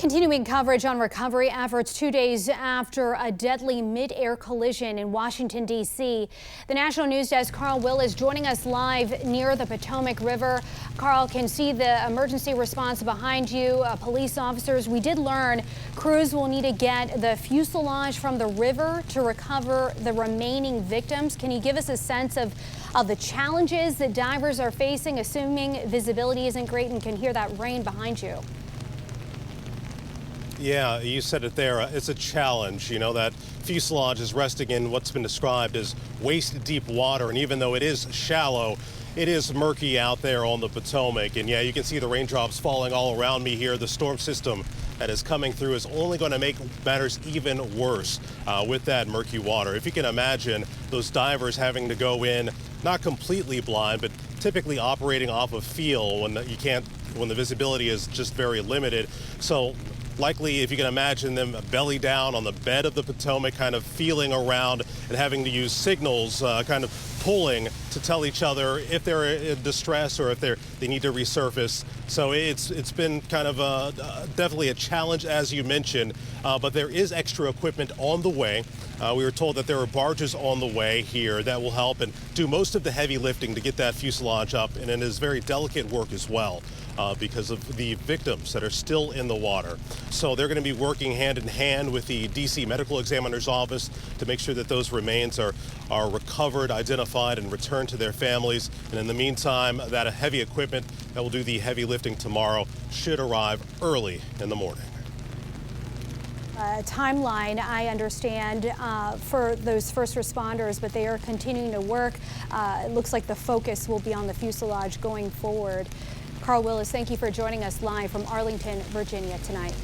Continuing coverage on recovery efforts 2 days after a deadly mid-air collision in Washington, D.C. The National News Desk Carl Will is joining us live near the Potomac River. Carl, can see the emergency response behind you. Police officers, we did learn crews will need to get the fuselage from the river to recover the remaining victims. Can you give us a sense of the challenges that divers are facing, assuming visibility isn't great and can hear that rain behind you? Yeah, you said it there. It's a challenge. You know, that fuselage is resting in what's been described as waist-deep water, and even though it is shallow, it is murky out there on the Potomac. And yeah, you can see the raindrops falling all around me here. The storm system that is coming through is only going to make matters even worse with that murky water. If you can imagine those divers having to go in, not completely blind, but typically operating off of feel when the visibility is just very limited. So likely, if you can imagine them belly down on the bed of the Potomac, kind of feeling around and having to use signals, kind of pulling to tell each other if they're in distress or if they need to resurface. So it's been kind of definitely a challenge, as you mentioned, but there is extra equipment on the way. We were told that there are barges on the way here that will help and do most of the heavy lifting to get that fuselage up, and it is very delicate work as well. Because of the victims that are still in the water. So they're going to be working hand in hand with the D.C. Medical Examiner's Office to make sure that those remains are recovered, identified, and returned to their families. And in the meantime, that heavy equipment that will do the heavy lifting tomorrow should arrive early in the morning. Timeline, I understand, for those first responders, but they are continuing to work. It looks like the focus will be on the fuselage going forward. Carl Willis, thank you for joining us live from Arlington, Virginia tonight.